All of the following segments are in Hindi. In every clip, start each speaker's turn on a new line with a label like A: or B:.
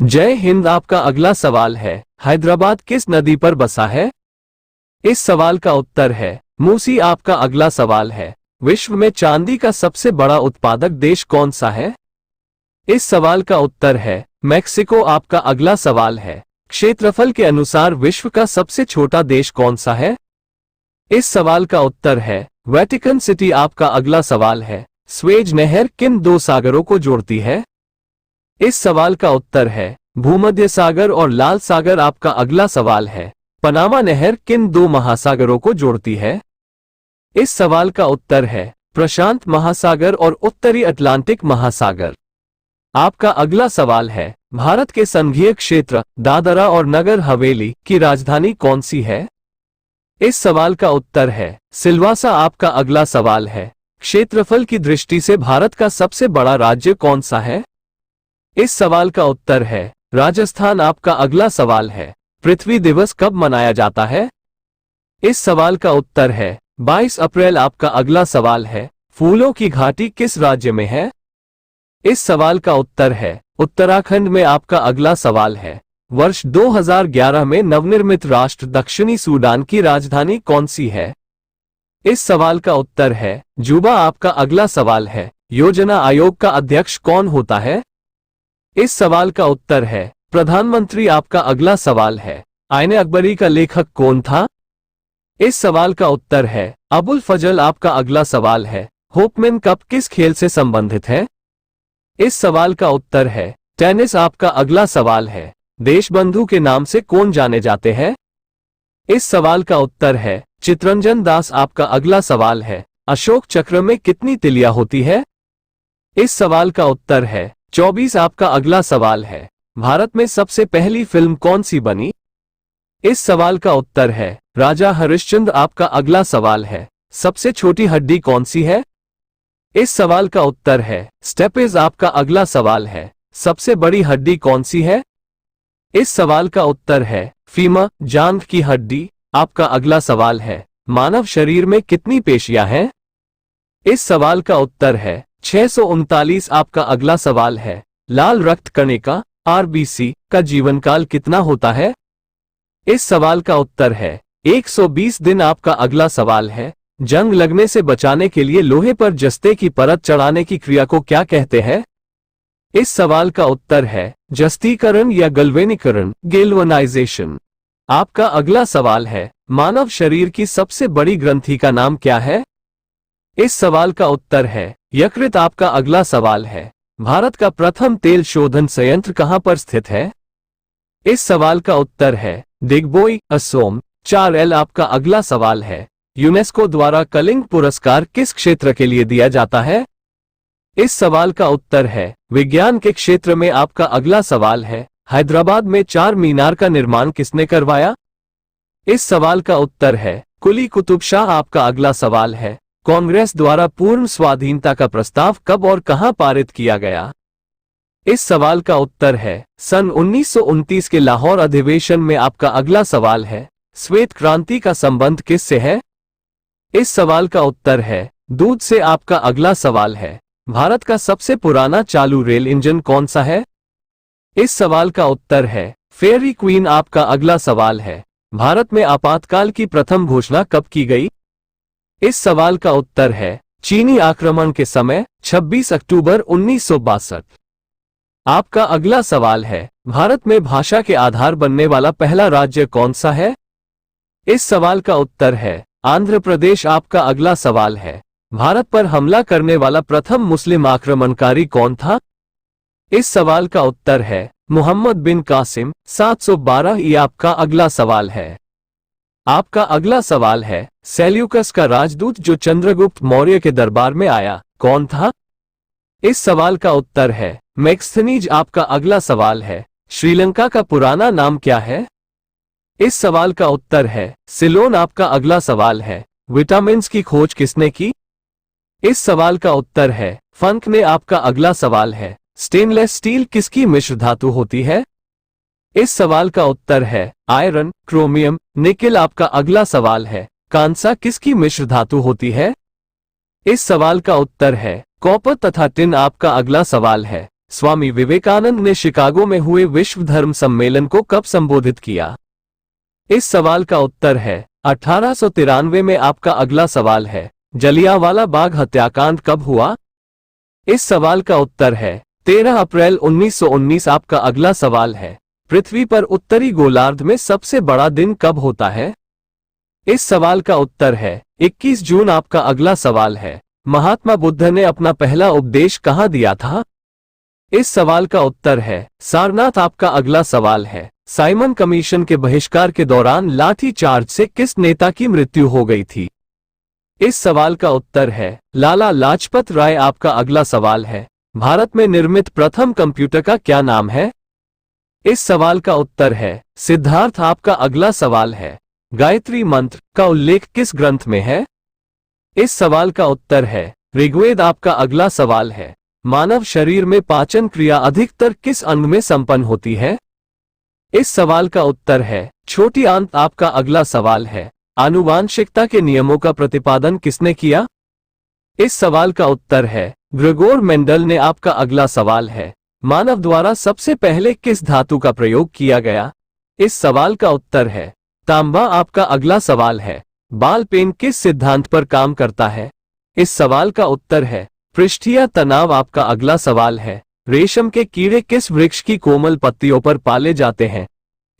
A: जय हिंद। आपका अगला सवाल है, हैदराबाद किस नदी पर बसा है? इस सवाल का उत्तर है मूसी। आपका अगला सवाल है, विश्व में चांदी का सबसे बड़ा उत्पादक देश कौन सा है? इस सवाल का उत्तर है मैक्सिको। आपका अगला सवाल है, क्षेत्रफल के अनुसार विश्व का सबसे छोटा देश कौन सा है? इस सवाल का उत्तर है वेटिकन सिटी। आपका अगला सवाल है, स्वेज नहर किन दो सागरों को जोड़ती है? इस सवाल का उत्तर है भूमध्य सागर और लाल सागर। आपका अगला सवाल है, पनामा नहर किन दो महासागरों को जोड़ती है? इस सवाल का उत्तर है प्रशांत महासागर और उत्तरी अटलांटिक महासागर। आपका अगला सवाल है, भारत के संघीय क्षेत्र दादरा और नगर हवेली की राजधानी कौन सी है? इस सवाल का उत्तर है सिलवासा। आपका अगला सवाल है, क्षेत्रफल की दृष्टि से भारत का सबसे बड़ा राज्य कौन सा है? इस सवाल का उत्तर है राजस्थान। आपका अगला सवाल है, पृथ्वी दिवस कब मनाया जाता है? इस सवाल का उत्तर है 22 अप्रैल। आपका अगला सवाल है, फूलों की घाटी किस राज्य में है? इस सवाल का उत्तर है उत्तराखंड में। आपका अगला सवाल है, वर्ष 2011 में नवनिर्मित राष्ट्र दक्षिणी सूडान की राजधानी कौन सी है? इस सवाल का उत्तर है जुबा। आपका अगला सवाल है, योजना आयोग का अध्यक्ष कौन होता है? इस सवाल का उत्तर है प्रधानमंत्री। आपका अगला सवाल है, आईने अकबरी का लेखक कौन था? इस सवाल का उत्तर है अबुल फजल। आपका अगला सवाल है, होपमैन कप किस खेल से संबंधित है? इस सवाल का उत्तर है टेनिस। आपका अगला सवाल है, देशबंधु के नाम से कौन जाने जाते हैं? इस सवाल का उत्तर है चितरंजन दास। आपका अगला सवाल है, अशोक चक्र में कितनी तिलियां होती है? इस सवाल का उत्तर है 24। आपका अगला सवाल है, भारत में सबसे पहली फिल्म कौन सी बनी? इस सवाल का उत्तर है राजा हरिश्चंद्र। आपका अगला सवाल है, सबसे छोटी हड्डी कौन सी है? इस सवाल का उत्तर है स्टेपेज। आपका अगला सवाल है, सबसे बड़ी हड्डी कौन सी है? इस सवाल का उत्तर है फीमर, जांघ की हड्डी। आपका अगला सवाल है, मानव शरीर में कितनी पेशियां हैं? इस सवाल का उत्तर है 639। आपका अगला सवाल है, लाल रक्त कणिका आरबीसी का जीवनकाल कितना होता है? इस सवाल का उत्तर है 120 दिन। आपका अगला सवाल है, जंग लगने से बचाने के लिए लोहे पर जस्ते की परत चढ़ाने की क्रिया को क्या कहते हैं? इस सवाल का उत्तर है जस्तीकरण या गल्वेनीकरण, गेल्वनाइजेशन। आपका अगला सवाल है, मानव शरीर की सबसे बड़ी ग्रंथि का नाम क्या है? इस सवाल का उत्तर है यकृत। आपका अगला सवाल है, भारत का प्रथम तेल शोधन संयंत्र कहां पर स्थित है? इस सवाल का उत्तर है दिग्बोई, असोम। 4L। आपका अगला सवाल है, यूनेस्को द्वारा कलिंग पुरस्कार किस क्षेत्र के लिए दिया जाता है? इस सवाल का उत्तर है विज्ञान के क्षेत्र में। आपका अगला सवाल है, हैदराबाद में 4 मीनार का निर्माण किसने करवाया? इस सवाल का उत्तर है कुली कुतुब शाह। आपका अगला सवाल है, कांग्रेस द्वारा पूर्ण स्वाधीनता का प्रस्ताव कब और कहां पारित किया गया? इस सवाल का उत्तर है सन 1929 के लाहौर अधिवेशन में। आपका अगला सवाल है, श्वेत क्रांति का संबंध किससे है? इस सवाल का उत्तर है दूध से। आपका अगला सवाल है, भारत का सबसे पुराना चालू रेल इंजन कौन सा है? इस सवाल का उत्तर है फेयरी क्वीन। आपका अगला सवाल है, भारत में आपातकाल की प्रथम घोषणा कब की गई? इस सवाल का उत्तर है चीनी आक्रमण के समय 26 अक्टूबर 1962। आपका अगला सवाल है, भारत में भाषा के आधार बनने वाला पहला राज्य कौन सा है? इस सवाल का उत्तर है आंध्र प्रदेश। आपका अगला सवाल है, भारत पर हमला करने वाला प्रथम मुस्लिम आक्रमणकारी कौन था? इस सवाल का उत्तर है मोहम्मद बिन कासिम। 712। ये आपका अगला सवाल है। आपका अगला सवाल है, सेल्यूकस का राजदूत जो चंद्रगुप्त मौर्य के दरबार में आया कौन था? इस सवाल का उत्तर है मैक्स्थनीज। आपका अगला सवाल है, श्रीलंका का पुराना नाम क्या है? इस सवाल का उत्तर है सिलोन। आपका अगला सवाल है, विटामिन्स की खोज किसने की? इस सवाल का उत्तर है फंक ने। आपका अगला सवाल है, स्टेनलेस स्टील किसकी मिश्र धातु होती है? इस सवाल का उत्तर है आयरन, क्रोमियम, निकेल। आपका अगला सवाल है, कांसा किसकी मिश्र धातु होती है? इस सवाल का उत्तर है कॉपर तथा टिन। आपका अगला सवाल है, स्वामी विवेकानंद ने शिकागो में हुए विश्व धर्म सम्मेलन को कब संबोधित किया? इस सवाल का उत्तर है 1893 में। आपका अगला सवाल है, जलियांवाला बाग हत्याकांड कब हुआ? इस सवाल का उत्तर है 13 अप्रैल 1919। आपका अगला सवाल है, पृथ्वी पर उत्तरी गोलार्ध में सबसे बड़ा दिन कब होता है? इस सवाल का उत्तर है 21 जून। आपका अगला सवाल है, महात्मा बुद्ध ने अपना पहला उपदेश कहाँ दिया था? इस सवाल का उत्तर है सारनाथ। आपका अगला सवाल है, साइमन कमीशन के बहिष्कार के दौरान लाठी चार्ज से किस नेता की मृत्यु हो गई थी? इस सवाल का उत्तर है लाला लाजपत राय। आपका अगला सवाल है, भारत में निर्मित प्रथम कंप्यूटर का क्या नाम है? इस सवाल का उत्तर है सिद्धार्थ। आपका अगला सवाल है, गायत्री मंत्र का उल्लेख किस ग्रंथ में है? इस सवाल का उत्तर है ऋग्वेद। आपका अगला सवाल है, मानव शरीर में पाचन क्रिया अधिकतर किस अंग में संपन्न होती है? इस सवाल का उत्तर है छोटी आंत। आपका अगला सवाल है, आनुवांशिकता के नियमों का प्रतिपादन किसने किया? इस सवाल का उत्तर है ग्रेगोर मेंडल ने। आपका अगला सवाल है, मानव द्वारा सबसे पहले किस धातु का प्रयोग किया गया? इस सवाल का उत्तर है तांबा। आपका अगला सवाल है, बाल पेन किस सिद्धांत पर काम करता है? इस सवाल का उत्तर है पृष्ठीय तनाव। आपका अगला सवाल है, रेशम के कीड़े किस वृक्ष की कोमल पत्तियों पर पाले जाते हैं?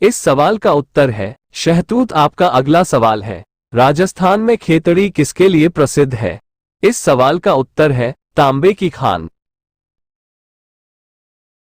A: इस सवाल का उत्तर है शहतूत। आपका अगला सवाल है, राजस्थान में खेतड़ी किसके लिए प्रसिद्ध है? इस सवाल का उत्तर है तांबे की खान।